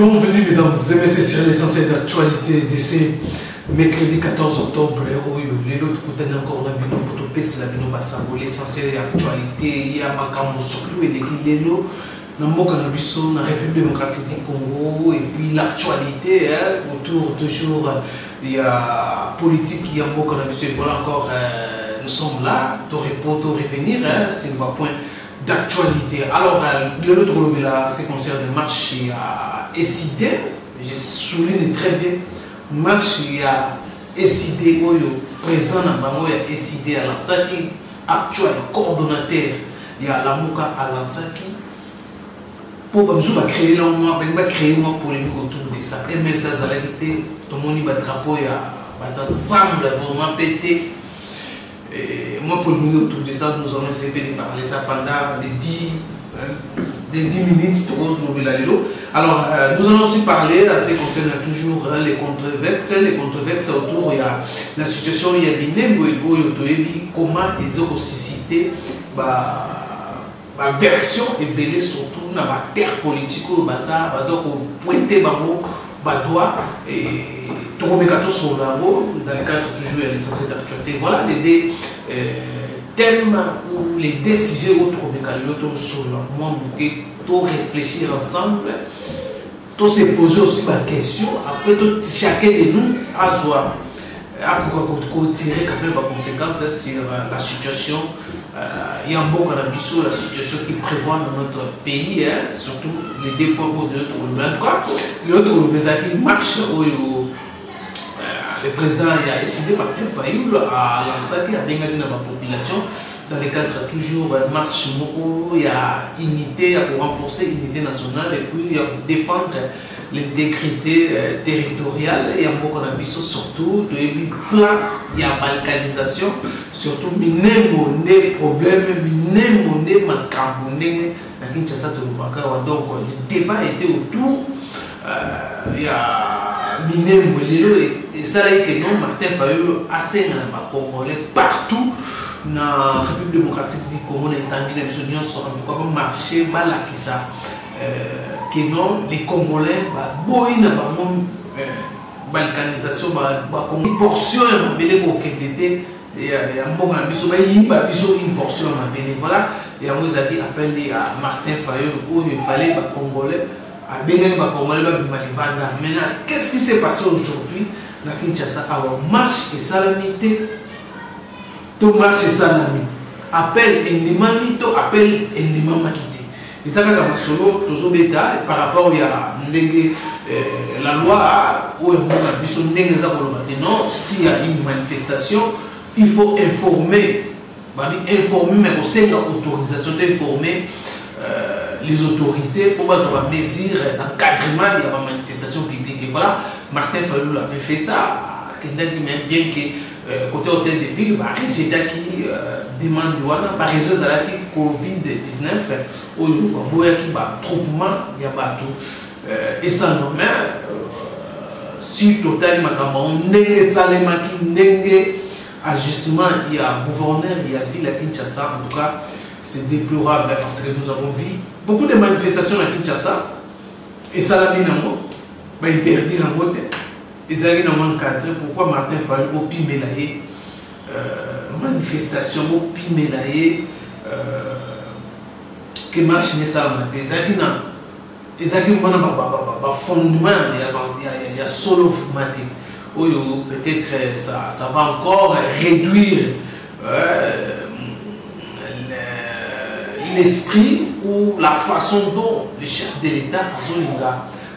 Bienvenue mesdames et messieurs sur l'essentiel d'actualité de ce mercredi 14 octobre. Les autres côtés encore la bino pour tout la bino basango l'essentiel d'actualité. Il y a Makambo surtout et les Lélo dans le Cannabiso, dans la République démocratique du Congo et puis l'actualité autour toujours il y a politique qui est un peu Cannabiso et voilà encore nous sommes là pour revenir c'est un point d'actualité. Alors, le autre là, c'est concerne le marché à SID. Je souligne très bien, le marché à SID, présent dans le SID à Lansaki, actuel coordonnateur, il y a la Mouka à Lansaki. Pour créer une polémique autour de ça. Et même ça, ça a été, tout le monde y va drapeau, il y a ensemble vraiment pété. Et moi, pour nous, autour de ça, nous allons essayer de parler ça pendant les 10 minutes. Alors, nous allons aussi parler, à ce qui concerne toujours les controverses. Les controverses autour, il y a la situation, il y a comment ils ont suscité la version et belé surtout dans la terre politique, pointer doigt et dans le cadre toujours de l'essentiel d'actualité. Voilà les thèmes ou les décisions autour de sur le monde pour réfléchir ensemble, pour se poser aussi la question. Après, chacun de nous a tirer quand même les conséquences sur la situation. Il y a un bon cannabis, la situation qui prévoit dans notre pays, surtout les deux points de l'autre. L'autre marche où le président a décidé par Fayoul à Lansaki, à dégager dans la population, dans le cadre toujours marche où il y a unité, pour renforcer l'unité nationale et puis défendre l'intégrité territoriale. Il y a un bon cannabis surtout, il y a balkanisation, surtout des problèmes, des macabres, donc le débat était autour. Il y a et ça là que non Martin Fayoul assez dans les Congolais partout dans la République démocratique du Congo dans l'Union européenne marché là qui ça que non les Congolais boy na balkanisation une portion de belé ko kende et un bon ambition une portion de belé voilà et on vous a dit appelé à Martin Fayoul où il fallait les Congolais. Maintenant, qu'est-ce qui s'est passé aujourd'hui dans Kinshasa? Alors, marche et salamité, tout marche et salamité. Appel endimami, tout appel endimami makité. Et ça, quand on solo, tout bêta par rapport à la loi, où non, s'il y a une manifestation, il faut informer, mais aussi l'autorisation d'informer. Les autorités pour avoir mesure d'encadrement de la manifestation publique. Et voilà, Martin Fayoul avait fait ça, bien que côté hôtel de ville, j'étais qui demande par raison de la Covid-19, où il y a un troupement, il y a tout. Et ça, non, mais si total, il y a un agissement, il y a un gouverneur, il y a ville à Kinshasa, en tout cas. C'est déplorable parce que nous avons vu beaucoup de manifestations à Kinshasa et ça l'a mis dans le interdit en côté. Et ça l'a mis dans le cadre. Pourquoi Martin Fayoul au Pimelaye manifestation au Pimelaye que marche mais ça l'a mis. Et ça l'a mis dans le fondement, il y a solo formaté. Peut-être ça va encore réduire. L'esprit ou la façon dont le chef de l'État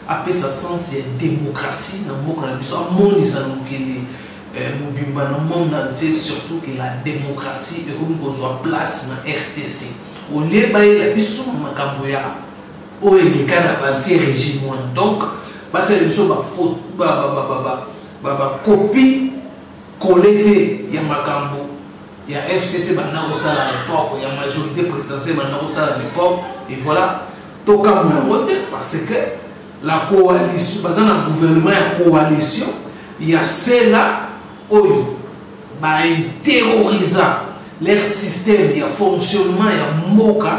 a appelé sa sens démocratie dans le monde entier, surtout que la démocratie est comme qu'on place dans RTC. Au lieu de la mission où il est l'ancien régime. Donc, c'est une copie collectée de Makambo. Il y a FCC à l'époque, il y a majorité présidentielle à l'époque, et voilà. Tout comme parce que la coalition, dans le gouvernement, il y a une coalition, il y a celle-là qui terrorisent leur système, il y a fonctionnement, il y a moka,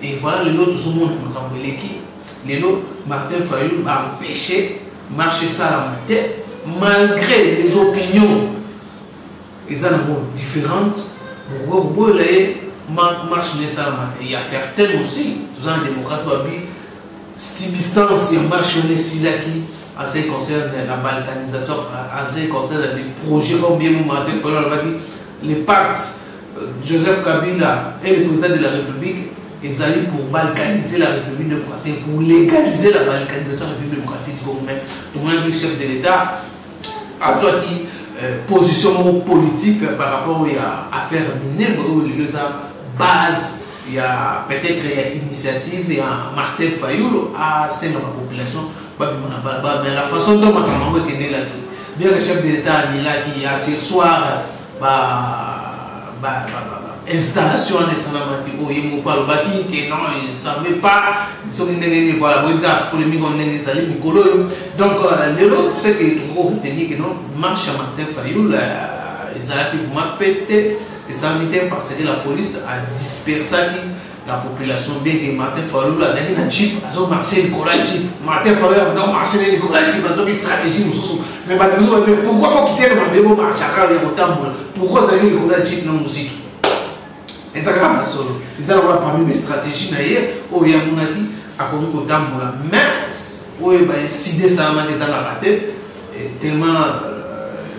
et voilà, les autres sont le monde qui Lélo, Martin Fayulu a empêché marcher ça la matin, malgré les opinions différentes. Marche ça la matin. Il y a certaines aussi, tout en démocratie, substance, il y a marche en ce qui concerne la balkanisation, en ce qui concerne les projets comme bien Martin Fayulu, les pactes. Joseph Kabila est le président de la République. Ils allaient pour balkaniser la République démocratique, pour légaliser la balkanisation de la République démocratique du Congo. Donc, le chef de l'État a soit qui position politique par rapport à affaires minimes, où il y a base, il y a peut-être une initiative, il y a Martin Fayulu à sein de la population. Mais la façon dont on est né là, bien que le chef de l'État est là, qui a ce soir, installation de Sanamati, où il ne parle pas, que non, il ne savait pas, ils sont venus voir la polémique, on est allé, donc, l'autre, c'est que vous retenez que non, marche à Martin Fayulu, ils ont activement pété, et ça a été parce que la police a dispersé la population, bien que Martin Fayulu a gagné un jeep, ils ont marché Nicolas Jeep, Martin Fayulu a marché Nicolas Jeep, ils ont une stratégie, mais pourquoi pas quitter le même marché à Carrière au Tambour? Pourquoi ça a eu Nicolas Jeep non aussi? Et ça va solo. Ils ont parmi les stratégies où il y a mon avis à Congo au Tambour, mais où il va décider ça m'a des raté tellement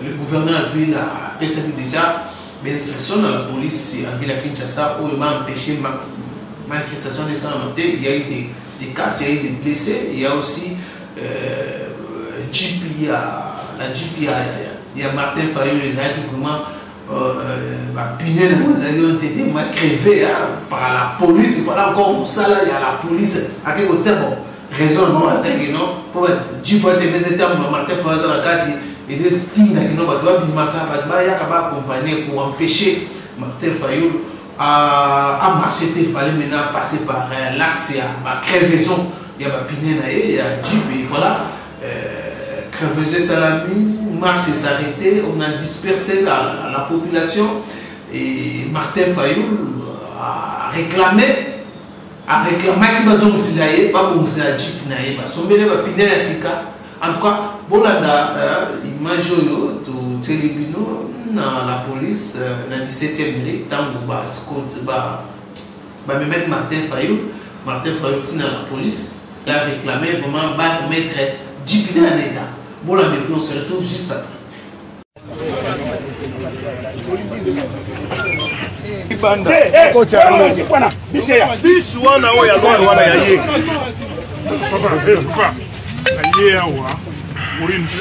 le gouverneur a vu la personne déjà mais instruction dans la police à Ville Kinshasa où il va empêcher ma manifestation de ça. Il y a eu des cas, il y a eu des blessés, il y a aussi Jeep, il y a Martin Fayulu, les gens qui vraiment punir les ont été crevé par la police. Voilà encore ça là, il y a la police à qui on tient bon raison non pour Jeep a été mis termes dans Martin Fayulu dans la carte ils estiment que non doit bien accompagner pour empêcher Martin Fayulu à marcher. Il fallait maintenant passer par l'acte, il y a crevaison, il y a punir il y a Jeep et voilà crevaison Salami, marche s'arrêter, on a dispersé la population et Martin Fayulu a réclamé qu'il va se pas pour se la Jeep naïe, son bébé va piner à Sika. En tout cas, Bolanda, image de Télébino, la police, dans la 17e mairie, tant que me mettre Martin Fayulu dans la police, il a réclamé vraiment mettre Jeep en état. Bolanda, puis on se retrouve juste après.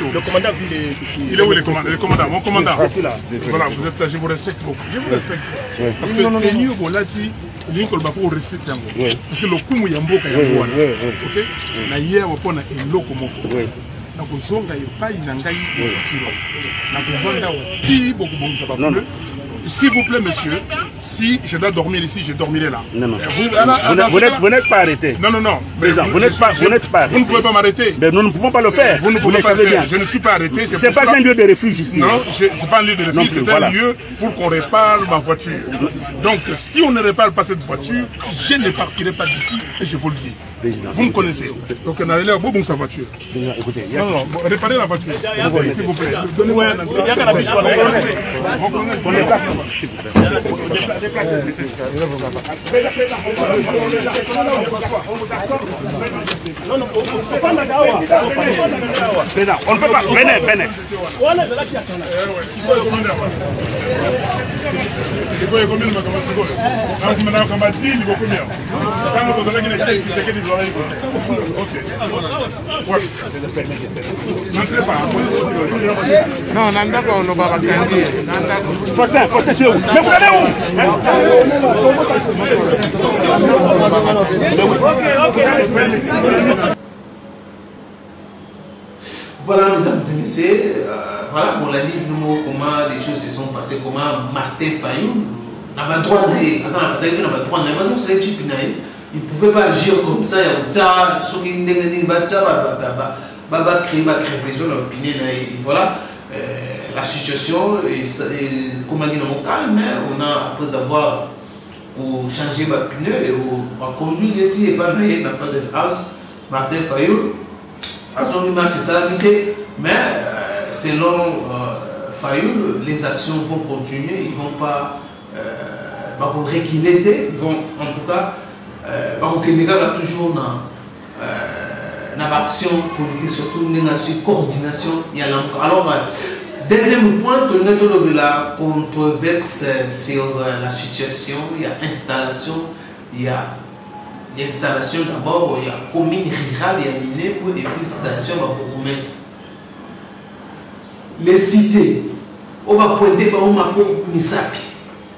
Le commandant il est où le commandant? Mon commandant. Voilà, vous êtes là, je vous respecte beaucoup. Je vous respecte. Parce que Kenyu Bolati, Lincoln Bafo respecte. Parce que le coup Yamboka Yamboka. Ok? Na hier on a un loco moko. Donc zonga pas inangai voiture. Na kuvanda ti beaucoup bon ça va plus. S'il vous plaît, monsieur, si je dois dormir ici, je dormirai là. Non, non. Vous n'êtes pas arrêté. Non, non, non. Président, vous n'êtes pas arrêté. Vous ne pouvez pas m'arrêter. Mais nous ne pouvons pas le faire. Vous ne pouvez pas le faire. Je ne suis pas arrêté. Ce n'est pas un lieu de refuge ici. Non, ce n'est pas un lieu de refuge, c'est un lieu pour qu'on répare ma voiture. Donc, si on ne répare pas cette voiture, je ne partirai pas d'ici et je vous le dis. Président, vous me connaissez. Donc, on a l'air bon sa voiture. Président, écoutez. Non, non, réparez la voiture. S'il vous plaît. Donnez-moi un endroit. Il y a qu'à on est pas. S'il vous plaît. Non, non, on ne peut pas. Venez, venez. Non, Nandako, on ne va pas dire. Faustin, tu es où? Mais vous allez où? Voilà, mesdames et messieurs, voilà pour la ligne, comment les choses se sont passées, comment Martin Fayulu n'a pas droit de il ne pouvait pas agir comme ça, voilà la situation est comment dire calme, mais on a après avoir changé ma pneu et on conduit et pas dans la Federal House Martin Fayoul, à son image de salamité, mais selon Fayoul, les actions vont continuer, ils ne vont pas reculer, ils vont en tout cas, toujours dans l'action politique, surtout dans la coordination. Alors, deuxième point, de la controverse sur la situation, il y a installation, il y a installation d'abord, il y a commune rurale, il y a miné, et puis installation de bourgmestre. Les cités, on va pointer par un misapi,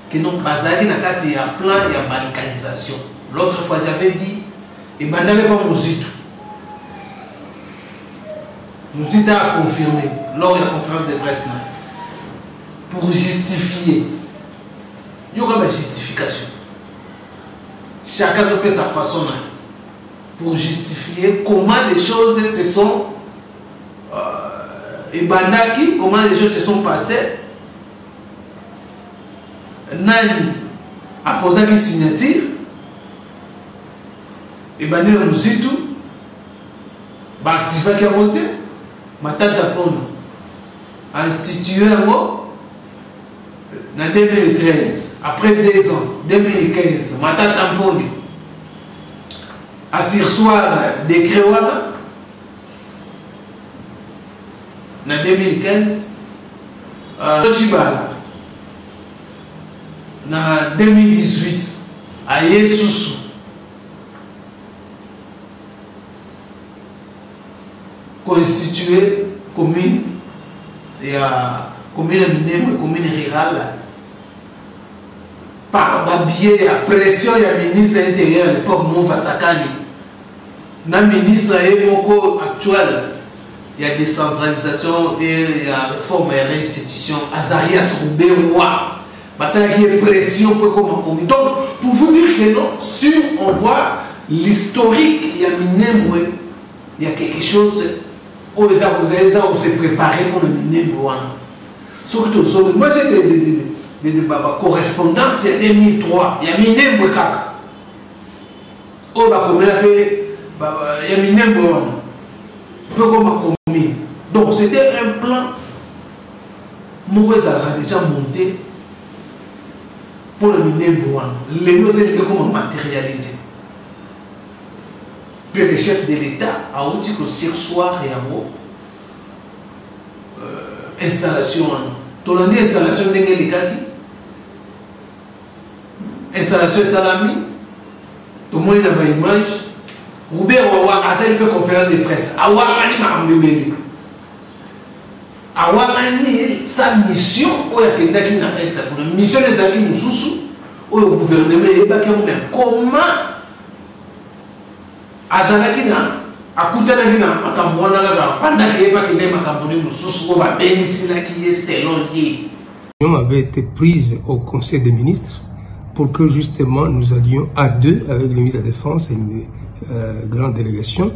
que non, bazali na kati, il y a plan, il y a balkanisation. L'autre fois, j'avais dit, et ben n'avait pas Mouzito. Mouzito a confirmé lors de la conférence de presse pour justifier. Il y aura une justification. Chacun fait sa façon pour justifier comment les choses se sont et bandaki, comment les choses se sont passées. Nani a posé une signature et Bani a Mouzito a activé la montée, Matata Pono a institué un mot en 2013, après 2 ans, 2015, Matata Pono a sursoir des Créoana en 2015, Chibala en 2018, à Yesusu. Constitué commune et commune minime, commune rurale par biais de pression du ministre intérieur à l'époque Mouva Sakani. Le ministre actuel, il y a décentralisation et il y a réforme de l'institution Azarias Rouberoua. Parce qu'il y a une pression pour comme donc pour vous dire que non, si on voit l'historique, il y a il y a quelque chose. Vous s'est préparé pour le miner. Surtout, moi j'ai des correspondances, c'est 2003. Il y a miné Mwekaka. Il y a miné Mwekaka. Donc c'était un plan. Moueza a déjà monté pour le miner Mwekaka. Les noms étaient comment matérialiser. Puis le chef de l'État a dit que ce soir et à installation. Tout le monde installation de l'État. Installation salami. Tout le monde a une image. Robert Wawa a fait une conférence de presse. Awamani m'a embébé. Awamani, sa mission, la mission des acquis Moussoussou, au gouvernement, et comment azalaki na akutanaki na makambo wana kaka pendant que yeba kende makambo ni mususu ko ba benisina ki selon ye. Avait été prise au Conseil des ministres pour que justement nous allions à deux avec le ministre de la Défense et une grande délégation,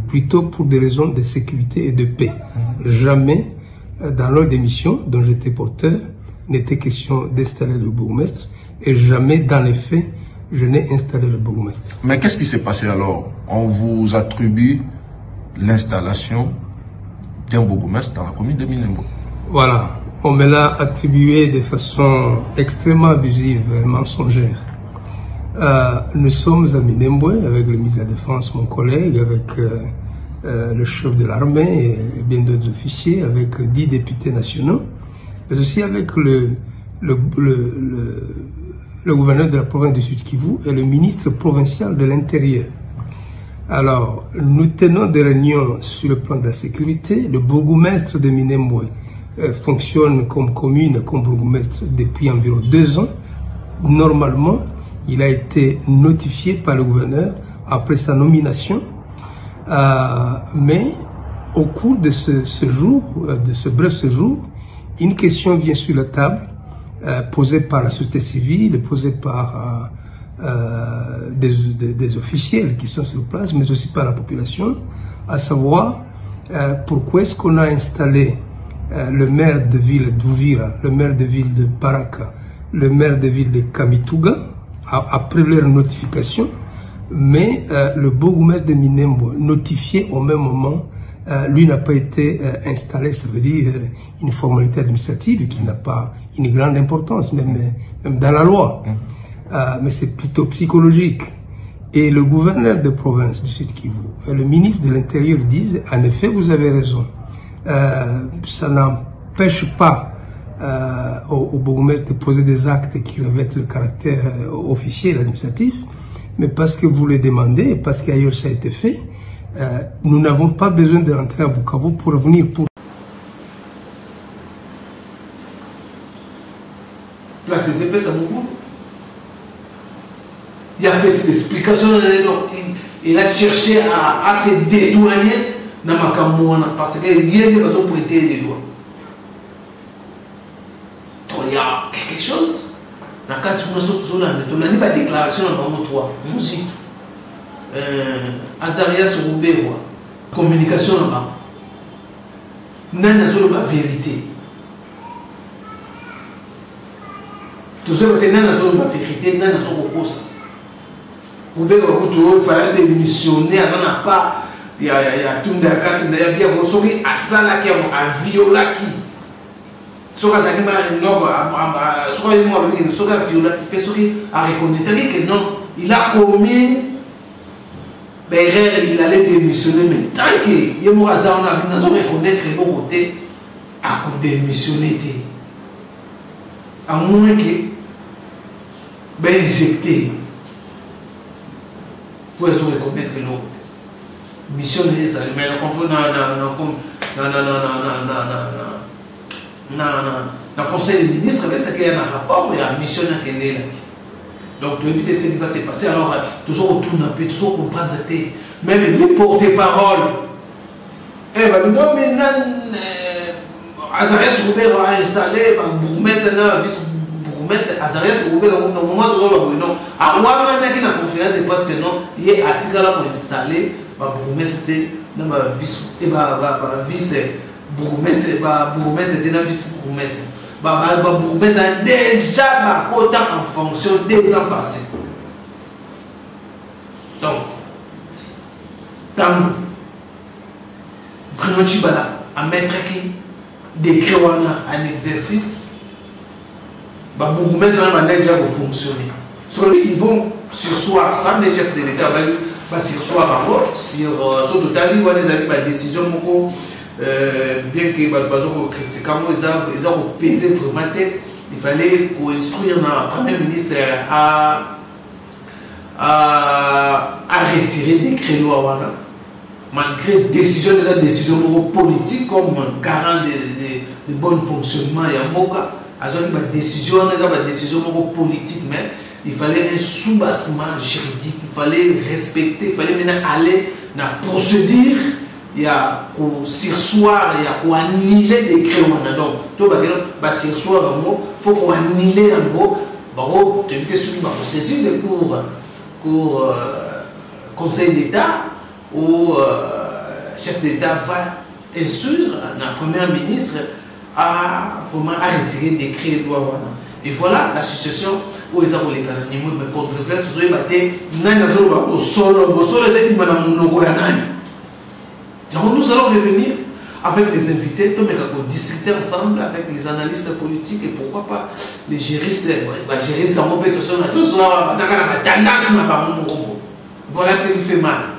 plutôt pour des raisons de sécurité et de paix. Jamais dans l'ordre des missions dont j'étais porteur n'était question d'installer le bourgmestre et jamais dans les faits je n'ai installé le bourgmestre. Mais qu'est-ce qui s'est passé alors? On vous attribue l'installation d'un bourgmestre dans la commune de Minembwe. Voilà, on me l'a attribué de façon extrêmement abusive et mensongère. Nous sommes à Minembwe avec le ministre de la Défense, mon collègue, avec le chef de l'armée et bien d'autres officiers, avec 10 députés nationaux, mais aussi avec le gouverneur de la province du Sud-Kivu et le ministre provincial de l'Intérieur. Alors, nous tenons des réunions sur le plan de la sécurité. Le bourgmestre de Minembwe fonctionne comme commune, comme bourgmestre depuis environ 2 ans. Normalement, il a été notifié par le gouverneur après sa nomination. Mais au cours de ce bref séjour, une question vient sur la table, posée par la société civile, posée par des officiels qui sont sur place, mais aussi par la population, à savoir pourquoi est-ce qu'on a installé le maire de ville d'Ouvira, le maire de ville de Baraka, le maire de ville de Kamituga, après leur notification, mais le bourgmestre de Minembwe, notifié au même moment, lui n'a pas été installé, ça veut dire une formalité administrative qui n'a pas une grande importance, même dans la loi. Mais c'est plutôt psychologique. Et le gouverneur de province du Sud Kivu, le ministre de l'Intérieur disent, en effet, vous avez raison. Ça n'empêche pas au bourgmestre de poser des actes qui revêtent le caractère officiel, administratif, mais parce que vous le demandez, parce qu'ailleurs ça a été fait, nous n'avons pas besoin de rentrer à Bukavu pour revenir pour... Place des épées, ça beaucoup. Il y a des explications, il a cherché à se dédouaner dans ma camouflage parce que rien ne va se pointer les doigts. Donc il y a quelque chose. Dans le cas où on a pas déclaration dans le 3, musique. Azarias Roubewa, communication là-bas. Nana Zolo la vérité. Tout ça, Nana Zolo la vérité, Nana Zolo Kosa. Roubewa, il fallait démissionner, ça n'a pas. Il y a tout le monde qui a bien consommé à ça là qui a violé qui. Soit ça qui m'a soit il m'a dit, soit violé qui peut soit reconnaître que non, il a commis. Il allait démissionner, mais tant qu'il y a un hasard, on a reconnaître le côté à démissionner. À moins que injecté pour se reconnaître l'autre. Mission de ça, mais dans le conseil des ministres, c'est qu'il y a un rapport, il y a une mission qui est là. Donc, pour éviter ce qui va se passer, alors, toujours autour d'un peu, toujours comprendre même les porte-paroles. Eh bien, non, mais Azarias Roubert a installé, bourgmestre, vice-bourgmestre, Azarias Roubert, au moment où non, à moi, on a une conférence de presse que non, il y a un article pour installer, bourgmestre, vice-bourgmestre, bourgmestre, vice-bourgmestre. Bourgmestre a déjà en fonction des ans passés. Donc, tant Bruno Chibala a mettre qui décret un exercice, Bourgmestre va déjà fonctionner. Ils vont sursoir ça, les chefs de l'État vont sursoir encore sur total, ils vont des décisions. Bien que les critiquants ils ont pesé vraiment tête, il fallait instruire le Premier ministre à retirer des créneaux malgré décision des décisions politiques comme garant de bon fonctionnement et en Moka, des décisions politiques, mais il fallait un soubassement juridique, il fallait respecter, il fallait maintenant aller dans la procédure. Il y a pour sursoir, il y a pour annuler des créneaux. Donc, tout le monde sursoir, il faut qu'on annuler un mot. Tu éviter celui qui va saisir le cours Conseil d'État où chef d'État va instruire la première ministre à retirer des créneaux. Et voilà la situation où ils ont les canaux. Il y a une controverse, ils ont été au sol, c'est nous allons revenir avec les invités, nous discuter ensemble avec les analystes politiques et pourquoi pas les juristes. Les juristes ont tous voilà ce qui fait mal.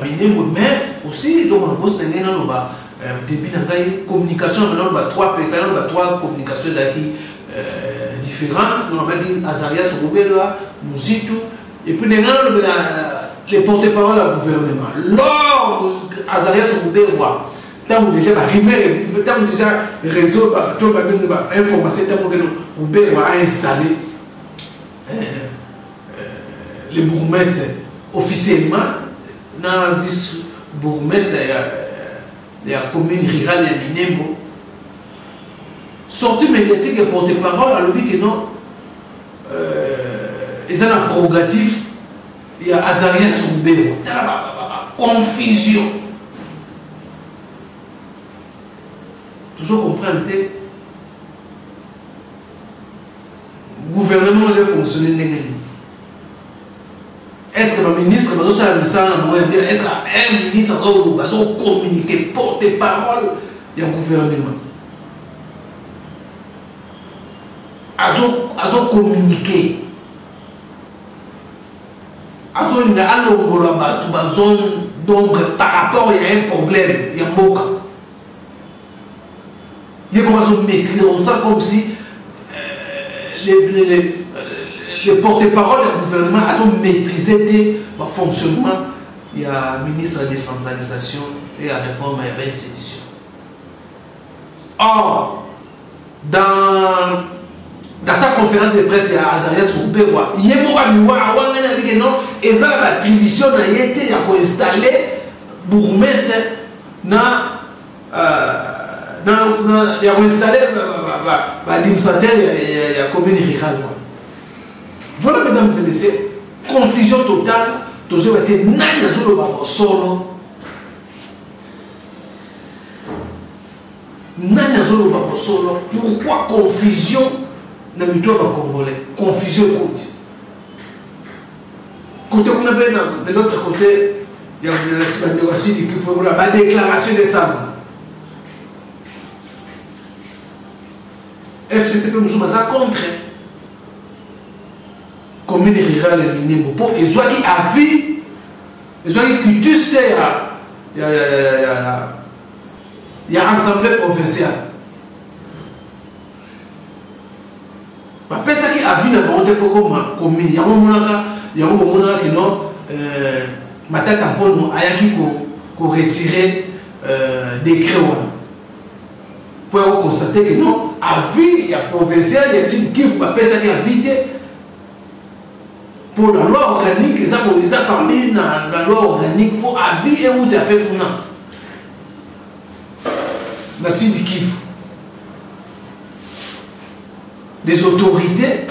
Mais aussi, donc, on a début de la communication, on a trois communications différentes. On a dit Azarias Roubert, Mouzitou, et puis les porte-parole au gouvernement. Lors Azarias Roubert, tant déjà réseau, information, Roubert a installé les bourgmestres officiellement dans la vice-bourgmestre de la commune rurale de Minembwe. Sortie médiatique et porte-parole, à l'objet que non, ils ont un prérogatif. Il y a Azarias Roubert. Il y a confusion. Toujours comprendre que le gouvernement a fonctionné négativement. est-ce que le ministre est-ce qu'un ministre va communiquer, porter parole du gouvernement? Azo communiquer. Azo il y a un zone donc par rapport il y a un problème, il y a un moka. Il y a comment maîtriser, on sent comme si les porte-parole du gouvernement ont maîtrisé le fonctionnement. Il y a le ministre de la décentralisation et la réforme de l'institution. Or, dans sa conférence de presse, il y a Azaria Soubewa. Il y a l'attribution qui a installé bourgmestre il a installé l'administrateur de la commune rurale. Voilà, mesdames et messieurs, confusion totale. Tous ont été solo. Pourquoi confusion dans le congolais? Confusion côté. Côté on a de l'autre côté, il y a la déclaration de ça. FCCP nous sommes contre. Commune rurale et Minembo. Et soit qui a vu, et soit qui cutus il y a assemblée provinciale. Après ça qui a vu dans le commune, il y a un moment qui non, ma tête en pôle, il y a qui retirer des créoles. Pour constater que non, à vie, il y a provincial, il y a signe qui vous appelle ça qui a vide. Pour la loi organique, ils ont parmi la loi organique, il faut avis et où tu appelles pour nous. La Sidikif. Les autorités,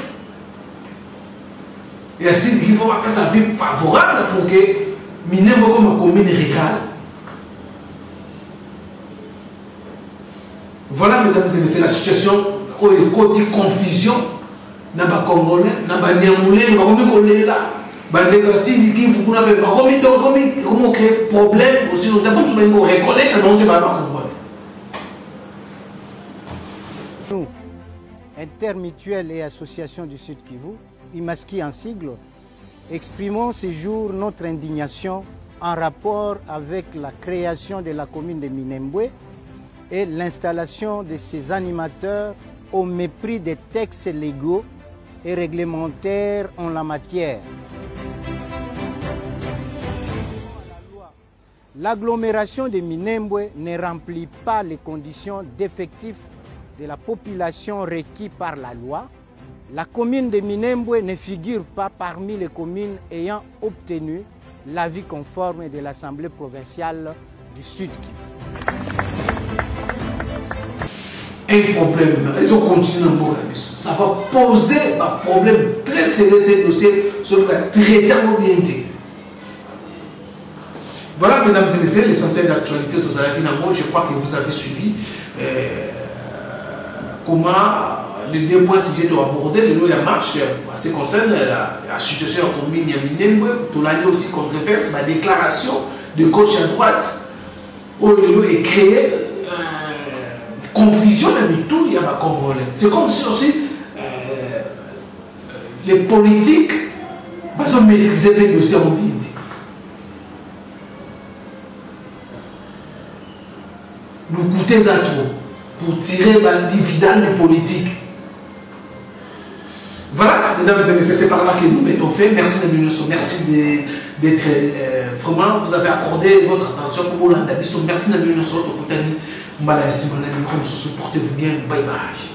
et la Sidikif, il faut appeler ça vie favorable pour que Minembo comme une commune rurale. Voilà, mesdames et messieurs, la situation où il y a une confusion. Na ba congolais na ba niamoulé na ba komi kolela ba négocier qui vous n'avez pas comment créer problème aussi nous devons se reconnaître dans le ba congolais. Nous, Intermutuelle et Association du Sud Kivu, IMASKI en sigle, exprimons ce jour notre indignation en rapport avec la création de la commune de Minembwe et l'installation de ces animateurs au mépris des textes légaux et réglementaires en la matière. L'agglomération de Minembwe ne remplit pas les conditions d'effectif de la population requis par la loi. La commune de Minembwe ne figure pas parmi les communes ayant obtenu l'avis conforme de l'Assemblée provinciale du Sud Kivu. Un problème, ils ont continué encore la mission. Ça va poser un problème très sérieux, ce dossier sur le traité mobilité. Voilà, mesdames et messieurs, l'essentiel d'actualité de Zalaki-Nango. Je crois que vous avez suivi comment les deux points si j'ai dû aborder. Le lot y a marche, en ce qui concerne la situation en commune Yaminembwe, tout l'année aussi controverse, ma déclaration de gauche à droite, où le lot est créé. Confusion de tout il y a pas congolais. C'est comme si aussi les politiques vont maîtriser les dossiers en mobilité. Nous coûtons à trop pour tirer le dividende politique. Voilà, mesdames et messieurs, c'est par là que nous mettons fait. Merci de nous, merci d'être vraiment, vous avez accordé votre attention pour l'Andabiso. Merci de nous, portez-vous bien, bye bye.